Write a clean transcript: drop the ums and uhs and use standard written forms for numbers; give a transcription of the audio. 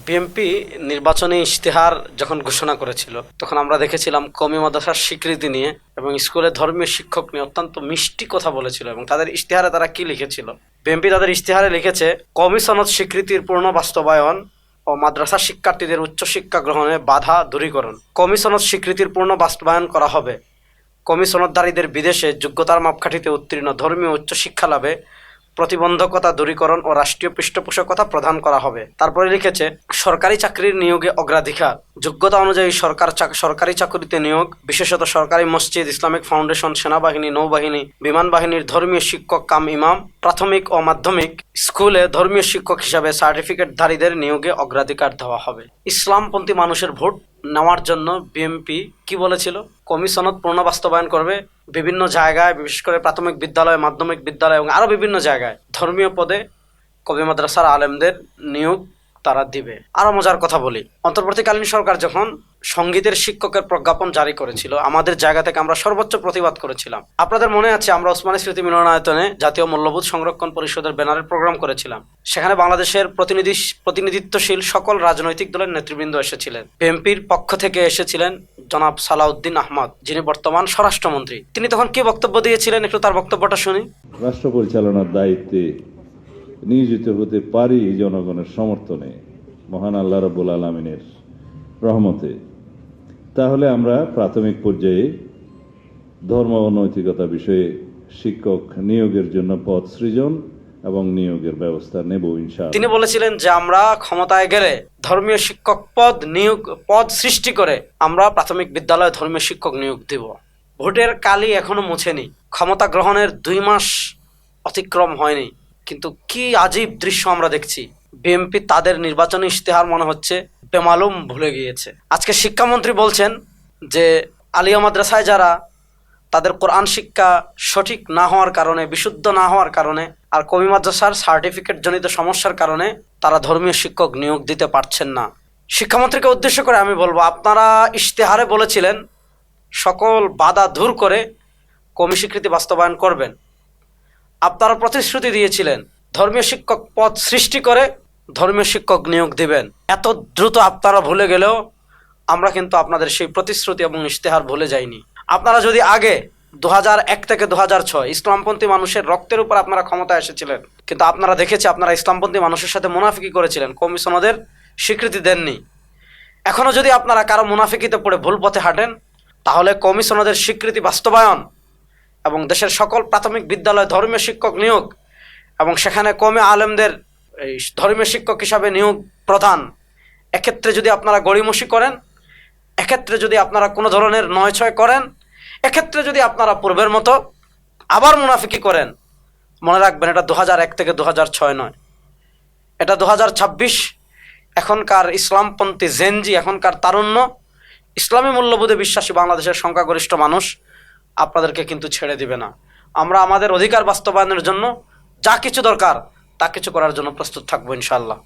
BNP নির্বাচনী ইশতেহার যখন ঘোষণা করেছিল তখন আমরা দেখেছিলাম কওমি মাদ্রাসার স্বীকৃতি নিয়ে এবং স্কুলে ধর্মীয় শিক্ষক নিয়ে অত্যন্ত মিষ্টি কথা বলেছিল। এবং তাদের ইশতেহারে তারা কি লিখেছিল? বিএনপি তাদের ইশতেহারে লিখেছে, কওমি সনদ স্বীকৃতির পূর্ণ বাস্তবায়ন ও মাদ্রাসা শিক্ষার্থীদের উচ্চশিক্ষা গ্রহণে বাধা দূরীকরণ। কওমি সনদ স্বীকৃতির পূর্ণ বাস্তবায়ন করা হবে। কওমি সনদধারীদের বিদেশে যোগ্যতার মাপকাঠিতে উত্তীর্ণ ধর্মীয় উচ্চশিক্ষা লাভে প্রতিবন্ধকতা দূরীকরণ ও রাষ্ট্রীয় পৃষ্ঠপোষকতা প্রদান করা হবে। তারপরে লিখেছে, সরকারি চাকরির নিয়োগে অগ্রাধিকার, যোগ্যতা অনুযায়ী সরকারি চাকরিতে নিয়োগ, বিশেষত সরকারি মসজিদ, ইসলামিক ফাউন্ডেশন, সেনাবাহিনী, নৌবাহিনী, বিমান বাহিনীর ধর্মীয় শিক্ষক কাম ইমাম, প্রাথমিক ও মাধ্যমিক স্কুলে ধর্মীয় শিক্ষক হিসাবে সার্টিফিকেটধারীদের নিয়োগে অগ্রাধিকার দেওয়া হবে। ইসলামপন্থী মানুষের ভোট নেওয়ার জন্য বিএনপি কি বলেছিল? কওমি সনদ পূর্ণ বাস্তবায়ন করবে। বিভিন্ন জায়গায়, বিশেষ করে প্রাথমিক বিদ্যালয়, মাধ্যমিক বিদ্যালয় এবং আরো বিভিন্ন জায়গায় ধর্মীয় পদে কওমি মাদ্রাসার আলেমদের নিয়োগ তারা দিবে। আরো মজার কথা বলি, অন্তর্বর্তীকালীন সরকার যখন সঙ্গীতের শিক্ষকের প্রজ্ঞাপন জারি করেছিল, আমাদের জায়গা থেকে আমরা সর্বোচ্চ প্রতিবাদ করেছিলাম। আপনাদের মনে আছে, আমরা ওসমানী স্মৃতি মিলনায়তনে জাতীয় মূল্যবোধ সংরক্ষণ পরিষদের ব্যানারে প্রোগ্রাম করেছিলাম। সেখানে বাংলাদেশের প্রতিনিধিত্বশীল সকল রাজনৈতিক দলের নেতৃবৃন্দ এসেছিলেন। বিএনপির পক্ষ থেকে এসেছিলেন জনাব সালাউদ্দিন আহমদ, যিনি বর্তমান স্বরাষ্ট্রমন্ত্রী। তিনি তখন কি বক্তব্য দিয়েছিলেন, একটু তার বক্তব্যটা শুনি। রাষ্ট্র পরিচালনার দায়িত্বে নিয়োজিত হতে পারি জনগণের সমর্থনে, মহান আল্লাহ রাব্বুল আলামিনের রহমতে, তাহলে আমরা প্রাথমিক পর্যায়ে ধর্ম ও নৈতিকতা বিষয়ে শিক্ষক নিয়োগের জন্য পদ সৃজন এবং নিয়োগের ব্যবস্থা নেব ইনশাআল্লাহ। তিনি বলেছিলেন যে আমরা ক্ষমতায় গেলে ধর্মীয় শিক্ষক পদ সৃষ্টি করে আমরা প্রাথমিক বিদ্যালয়ে ধর্মীয় শিক্ষক নিয়োগ দিব। ভোটের কালি এখনো মুছেনি, ক্ষমতা গ্রহণের 2 মাস অতিক্রম হয়নি, কিন্তু কি আজীব দৃশ্য আমরা দেখছি। বিএনপি তাদের নির্বাচনী ইশতেহার মনে হচ্ছে বেমালুম ভুলে গিয়েছে। আজকে শিক্ষামন্ত্রী বলছেন যে আলিয়া মাদ্রাসায় যারা, তাদের কোরআন শিক্ষা সঠিক না হওয়ার কারণে, বিশুদ্ধ না হওয়ার কারণে আর কওমি মাদ্রাসার সার্টিফিকেট জনিত সমস্যার কারণে তারা ধর্মীয় শিক্ষক নিয়োগ দিতে পারছেন না। শিক্ষামন্ত্রীকে উদ্দেশ্য করে আমি বলবো, আপনারা ইশতেহারে বলেছিলেন সকল বাধা দূর করে কওমি স্বীকৃতি বাস্তবায়ন করবেন। আপনারা প্রতিশ্রুতি দিয়েছিলেন ধর্মীয় শিক্ষক পদ সৃষ্টি করে ধর্মীয় শিক্ষক নিয়োগ দিবেন। এত দ্রুত আপনারা ভুলে গেলেও আমরা কিন্তু আপনাদের সেই প্রতিশ্রুতি এবং ইশতেহার ভুলে যাইনি। আপনারা যদি আগে 2001 থেকে 2006 ইসলামপন্থী মানুষের রক্তের উপর আপনারা ক্ষমতায় এসেছিলেন, কিন্তু আপনারা দেখেছি আপনারা ইসলামপন্থী মানুষের সাথে মুনাফিকি করেছিলেন, কওমি সনদের স্বীকৃতি দেননি। এখনো যদি আপনারা কারো মুনাফিকিতে পড়ে ভুল পথে হাঁটেন, তাহলে কওমি সনদের স্বীকৃতি বাস্তবায়ন এবং দেশের সকল প্রাথমিক বিদ্যালয়ে ধর্মীয় শিক্ষক নিয়োগ এবং সেখানে কওমি আলেমদের এই ধর্মীয় শিক্ষক হিসাবে নিয়োগ প্রদান, এক্ষেত্রে যদি আপনারা গড়িমসি করেন, এক্ষেত্রে যদি আপনারা কোনো ধরনের নয়-ছয় করেন, এক্ষেত্রে যদি আপনারা পূর্বের মতো আবার মুনাফিকি করেন, মনে রাখবেন এটা 2001 থেকে 2006 নয়, এটা 2026। এখনকার ইসলামপন্থী জেনজি, এখনকার তারুণ্য, ইসলামী মূল্যবোধে বিশ্বাসী বাংলাদেশের সংখ্যাগরিষ্ঠ মানুষ আপনাদেরকে কিন্তু ছেড়ে দিবে না। আমরা আমাদের অধিকার বাস্তবায়নের জন্য যা কিছু দরকার তা কিছু করার জন্য প্রস্তুত থাকবো ইনশাআল্লাহ।